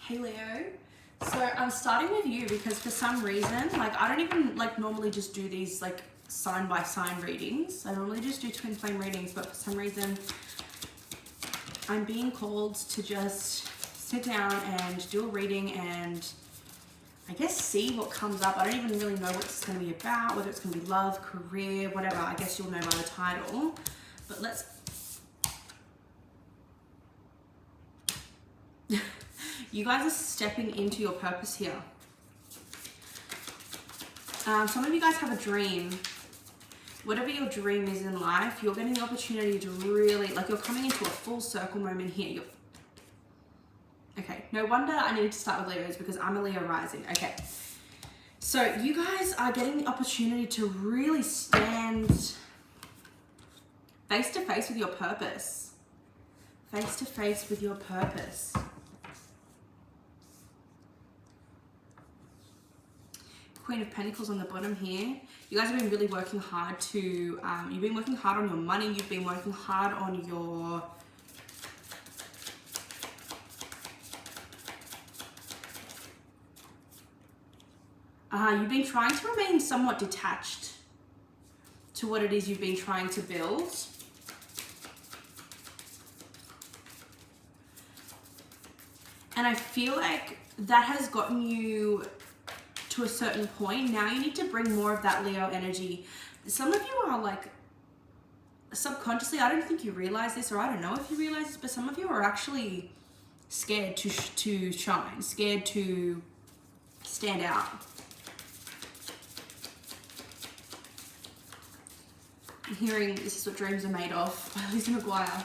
Hey Leo. So I'm starting with you because for some reason, like I don't even like normally just do these like sign by sign readings. I normally just do twin flame readings, but for some reason I'm being called to just sit down and do a reading and I guess see what comes up. I don't even really know what it's going to be about, whether it's going to be love, career, whatever. I guess you'll know by the title. But let's... You guys are stepping into your purpose here. Some of you guys have a dream. Whatever your dream is in life, you're getting the opportunity to really, like you're coming into a full circle moment here. Okay, no wonder I need to start with Leos because I'm a Leo rising. Okay, so you guys are getting the opportunity to really stand face to face with your purpose. Face to face with your purpose. Queen of Pentacles on the bottom here. You guys have been really working hard to, you've been working hard on your money, you've been working hard on your, you've been trying to remain somewhat detached to what it is you've been trying to build. And I feel like that has gotten you to a certain point. Now you need to bring more of that Leo energy. Some of you are like, subconsciously, I don't think you realize this, or I don't know if you realize this, but some of you are actually scared to shine, scared to stand out. I'm hearing This Is What Dreams Are Made Of by Lizzie McGuire.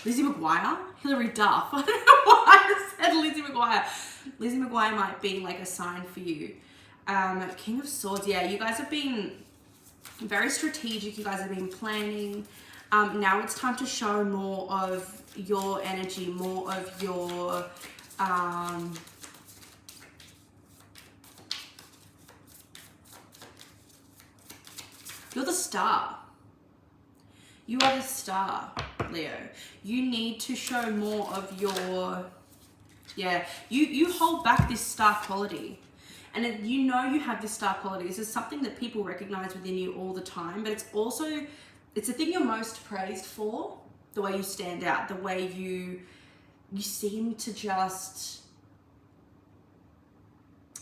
Lizzie McGuire? Hilary Duff. I don't know why I said Lizzie McGuire. Lizzie McGuire might be like a sign for you. King of Swords. Yeah, you guys have been very strategic. You guys have been planning. Now it's time to show more of your energy, more of your... You're the star. You are the star, Leo. You need to show more of your... Yeah, you hold back this star quality. And you know you have this star quality. This is something that people recognize within you all the time. But it's also, it's the thing you're most praised for. The way you stand out. The way you seem to just...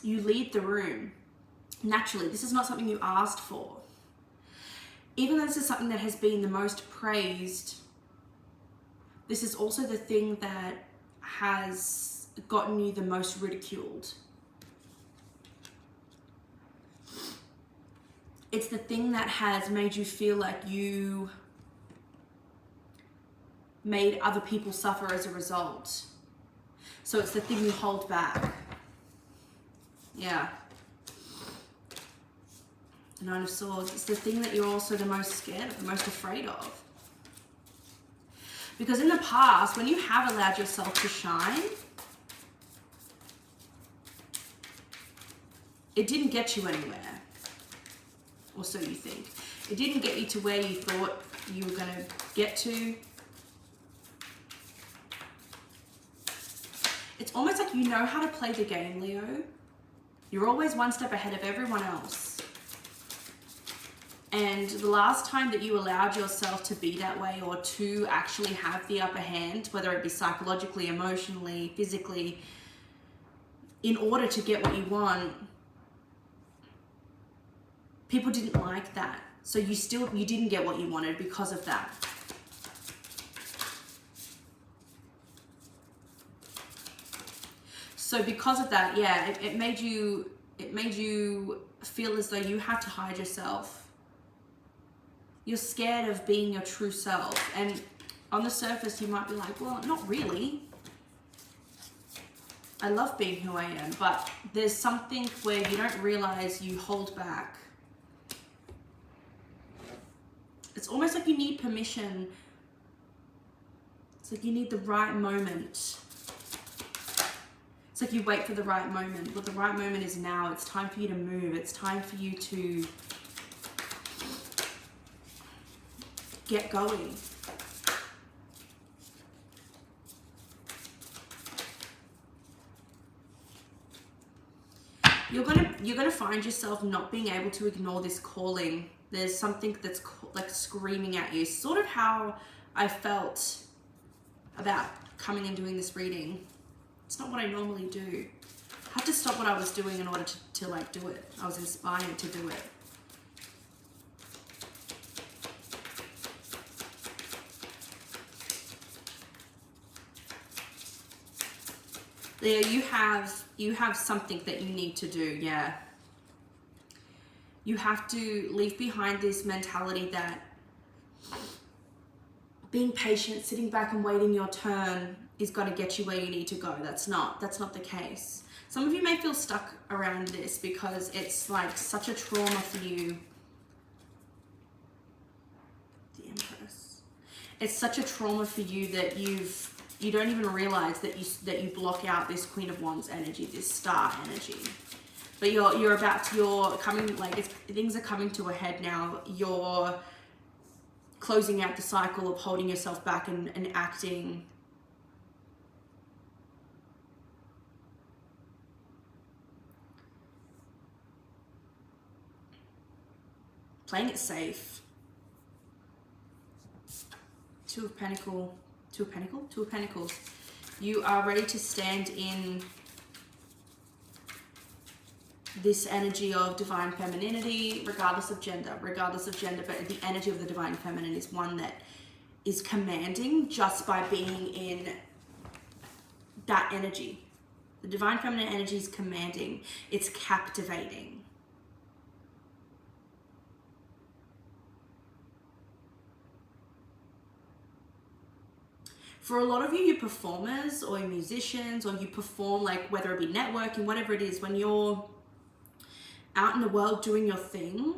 You lead the room. Naturally, this is not something you asked for. Even though this is something that has been the most praised, this is also the thing that has gotten you the most ridiculed. It's the thing that has made you feel like you made other people suffer as a result. So it's the thing you hold back. Yeah. Nine of Swords. It's the thing that you're also the most scared of, the most afraid of. Because in the past, when you have allowed yourself to shine, it didn't get you anywhere. Or so you think. It didn't get you to where you thought you were going to get to. It's almost like you know how to play the game, Leo. You're always one step ahead of everyone else. And the last time that you allowed yourself to be that way or to actually have the upper hand, whether it be psychologically, emotionally, physically, in order to get what you want, people didn't like that. So you didn't get what you wanted because of that. So because of that, yeah, it made you feel as though you had to hide yourself. You're scared of being your true self. And on the surface, you might be like, well, not really. I love being who I am. But there's something where you don't realize you hold back. It's almost like you need permission. It's like you need the right moment. It's like you wait for the right moment. But the right moment is now. It's time for you to move. It's time for you to get going. you're gonna find yourself not being able to ignore this calling. There's something that's like screaming at you, sort of how I felt about coming and doing this reading. It's not what I normally do. I had to stop what I was doing in order to like do it. I was inspired to do it. Leo, you have something that you need to do, yeah. You have to leave behind this mentality that being patient, sitting back and waiting your turn is going to get you where you need to go. That's not the case. Some of you may feel stuck around this because it's like such a trauma for you. The Empress. It's such a trauma for you that you don't even realize that you block out this Queen of Wands energy, this star energy. But you're coming, like, things are coming to a head now. You're closing out the cycle of holding yourself back and acting playing it safe. Two of Pentacles. You are ready to stand in this energy of divine femininity, regardless of gender, but the energy of the divine feminine is one that is commanding just by being in that energy. The divine feminine energy is commanding. It's captivating. For a lot of you, you're performers or you're musicians, or you perform, like, whether it be networking, whatever it is, when you're out in the world doing your thing,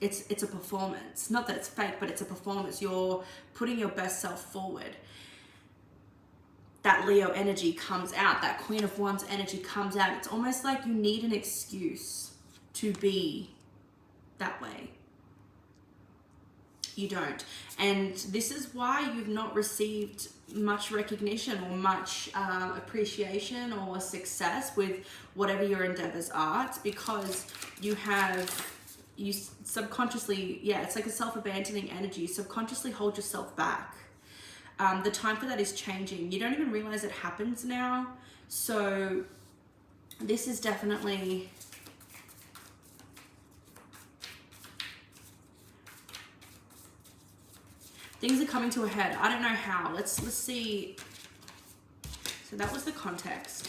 it's a performance. Not that it's fake, but it's a performance. You're putting your best self forward. That Leo energy comes out, that Queen of Wands energy comes out. It's almost like you need an excuse to be that way. You don't. And this is why you've not received much recognition or much appreciation or success with whatever your endeavors are. It's because you subconsciously, it's like a self-abandoning energy. You subconsciously hold yourself back. The time for that is changing. You don't even realize it happens now. So this is definitely... Things are coming to a head. I don't know how. Let's see. So that was the context.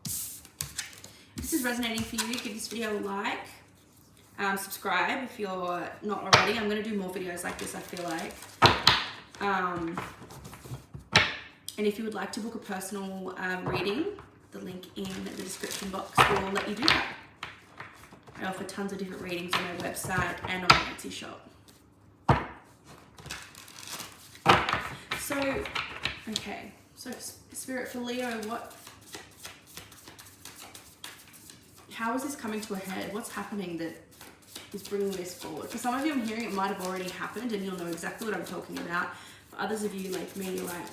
If this is resonating for you, give this video a like. Subscribe if you're not already. I'm going to do more videos like this, I feel like. And if you would like to book a personal reading, the link in the description box will let you do that. I offer tons of different readings on my website and on my Etsy shop. So, okay. So, Spirit, for Leo, how is this coming to a head? What's happening that is bringing this forward? For some of you, I'm hearing it might have already happened and you'll know exactly what I'm talking about. For others of you, like me, you're like,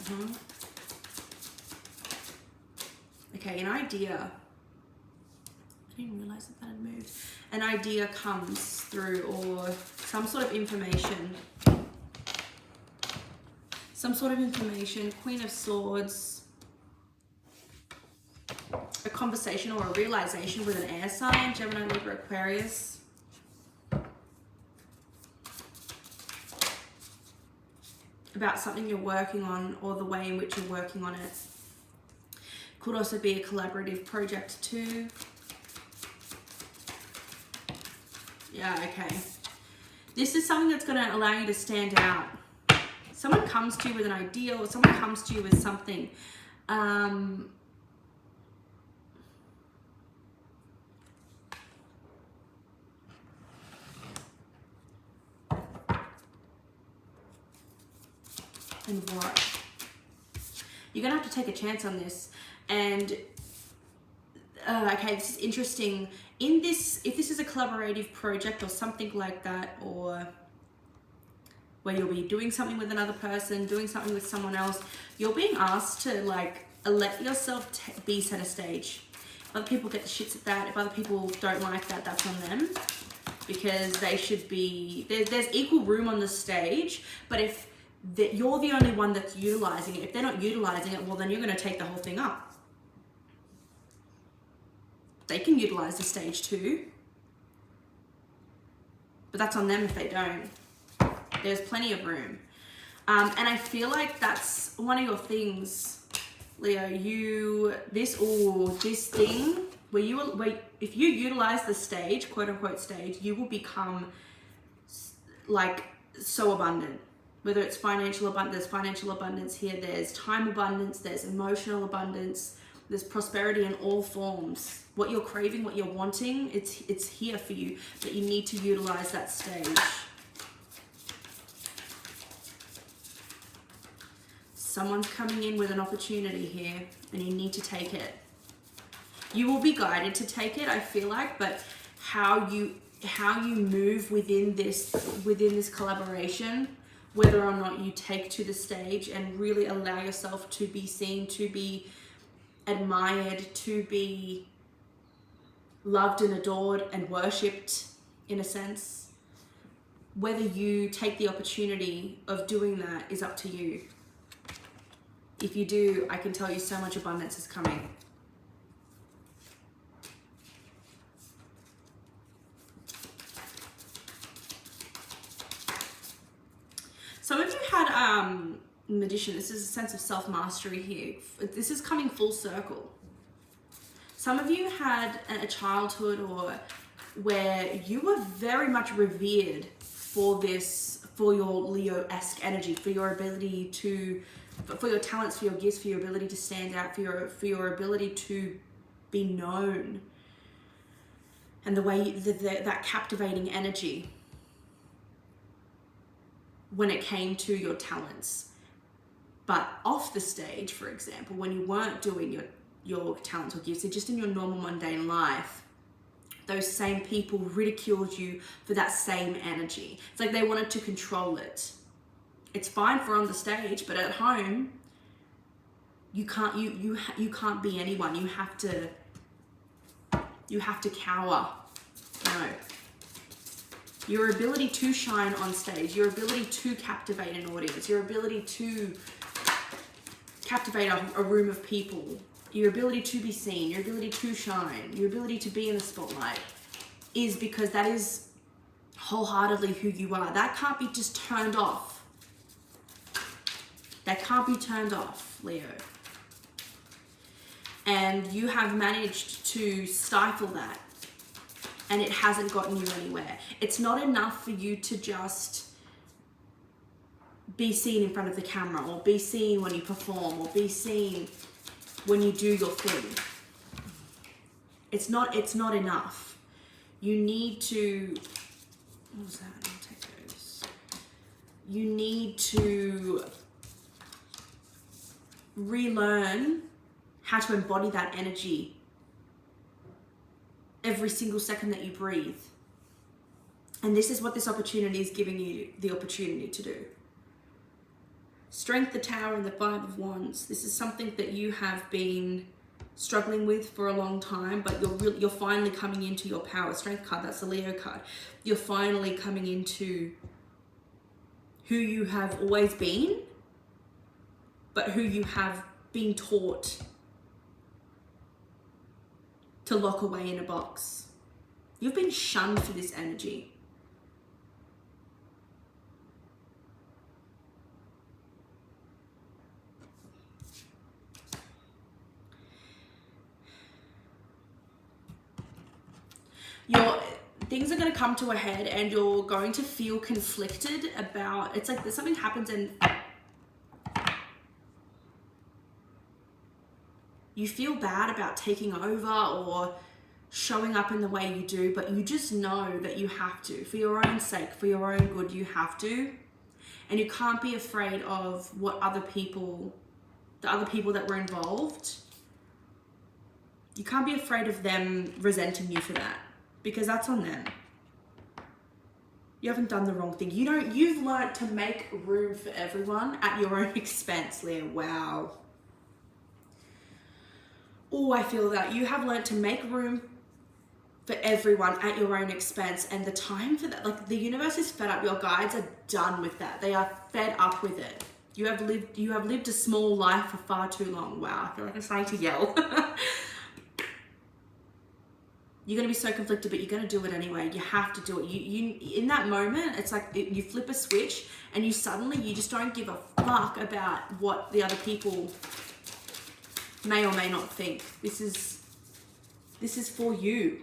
Okay, an idea. I didn't realize that had moved. An idea comes through, or some sort of information. Queen of Swords. A conversation or a realization with an air sign, Gemini, Libra, Aquarius. About something you're working on or the way in which you're working on it. Could also be a collaborative project too. Yeah, okay. This is something that's going to allow you to stand out. Someone comes to you with an idea, or someone comes to you with something. And what? You're going to have to take a chance on this. And okay, this is interesting. In this, if this is a collaborative project or something like that, or where you'll be doing something with another person, doing something with someone else, you're being asked to, like, let yourself be center stage. If other people get the shits at that, if other people don't like that, that's on them. Because they should be, there's equal room on the stage, but if you're the only one that's utilizing it, if they're not utilizing it, well then you're going to take the whole thing up. They can utilize the stage too, but that's on them if they don't. There's plenty of room. And I feel like that's one of your things, Leo. This thing where if you utilize the stage, quote unquote stage, you will become like so abundant. Whether it's financial abundance, there's financial abundance here, there's time abundance, there's emotional abundance, there's prosperity in all forms. What you're craving, what you're wanting, it's here for you, but you need to utilize that stage. Someone's coming in with an opportunity here and you need to take it. You will be guided to take it, I feel like, but how you move within this collaboration, whether or not you take to the stage and really allow yourself to be seen, to be admired, to be loved and adored and worshipped in a sense. Whether you take the opportunity of doing that is up to you. If you do, I can tell you so much abundance is coming. Some of you had Magician. This is a sense of self-mastery here. This is coming full circle. Some of you had a childhood or where you were very much revered for your Leo-esque energy, for your ability to, for your talents, for your gifts, for your ability to stand out, for your ability to be known, and the way that captivating energy when it came to your talents. But off the stage, for example, when you weren't doing your talents or gifts, just in your normal mundane life, those same people ridiculed you for that same energy. It's like they wanted to control it. It's fine for on the stage, but at home, you can't be anyone. You have to cower. No. Your ability to shine on stage, your ability to captivate an audience, your ability to captivate a room of people, your ability to be seen, your ability to shine, your ability to be in the spotlight, is because that is wholeheartedly who you are. That can't be just turned off. That can't be turned off, Leo. And you have managed to stifle that, and it hasn't gotten you anywhere. It's not enough for you to just be seen in front of the camera, or be seen when you perform, or be seen when you do your thing. It's not enough. You need to, what was that? I'll take those. You need to relearn how to embody that energy every single second that you breathe. And this is what this opportunity is giving you the opportunity to do. Strength, the Tower, and the Five of Wands. This is something that you have been struggling with for a long time, but you're finally coming into your power. Strength card, that's the Leo card. You're finally coming into who you have always been, but who you have been taught to lock away in a box. You've been shunned for this energy. Things are going to come to a head, and you're going to feel conflicted about, it's like something happens and you feel bad about taking over or showing up in the way you do, but you just know that you have to. For your own sake, for your own good, you have to. And you can't be afraid of what the other people that were involved, you can't be afraid of them resenting you for that, because that's on them. You haven't done the wrong thing. You've learned to make room for everyone at your own expense, Leo. Wow. Oh, I feel that. You have learned to make room for everyone at your own expense, and the time for that, like the universe is fed up. Your guides are done with that. They are fed up with it. You have lived a small life for far too long. Wow, I feel like I'm starting to yell. You're going to be so conflicted, but you're going to do it anyway. You have to do it. You in that moment, it's like you flip a switch and you just don't give a fuck about what the other people may or may not think. This is for you.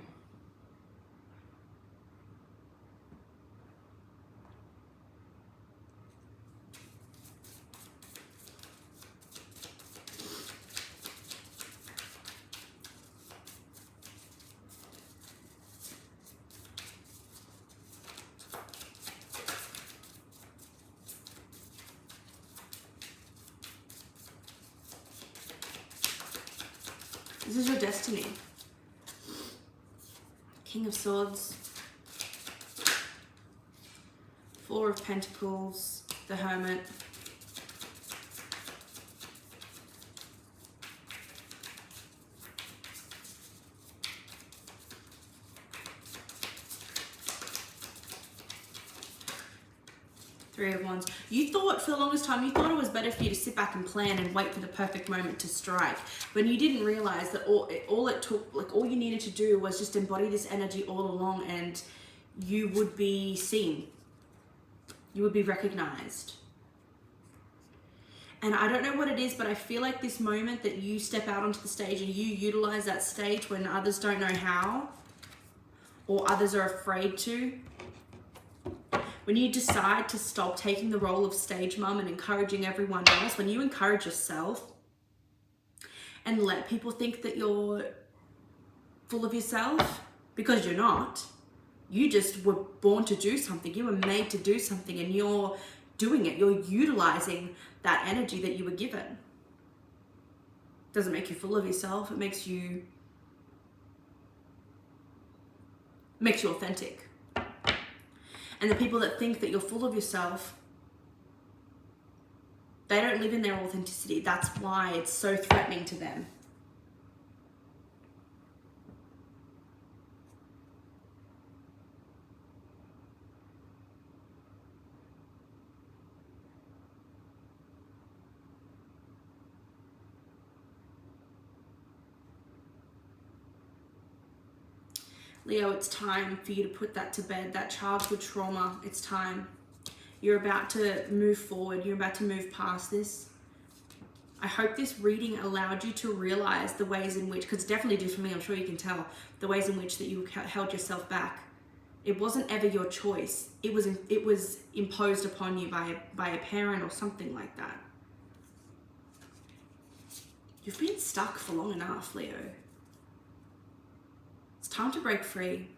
This is your destiny. King of Swords, Four of Pentacles, the Hermit. Three of Wands. You thought for the longest time, you thought it was better for you to sit back and plan and wait for the perfect moment to strike. When you didn't realize that all it took, like all you needed to do was just embody this energy all along, and you would be seen. You would be recognized. And I don't know what it is, but I feel like this moment that you step out onto the stage and you utilize that stage when others don't know how, or others are afraid to. When you decide to stop taking the role of stage mum and encouraging everyone else, when you encourage yourself and let people think that you're full of yourself, because you're not. You just were born to do something. You were made to do something, and you're doing it. You're utilizing that energy that you were given. Doesn't make you full of yourself. It makes you authentic. And the people that think that you're full of yourself, they don't live in their authenticity. That's why it's so threatening to them. Leo, it's time for you to put that to bed, that childhood trauma. It's time. You're about to move forward. You're about to move past this. I hope this reading allowed you to realize the ways in which, because it definitely did for me, I'm sure you can tell, the ways in which that you held yourself back. It wasn't ever your choice. It was imposed upon you by a parent or something like that. You've been stuck for long enough, Leo. It's time to break free.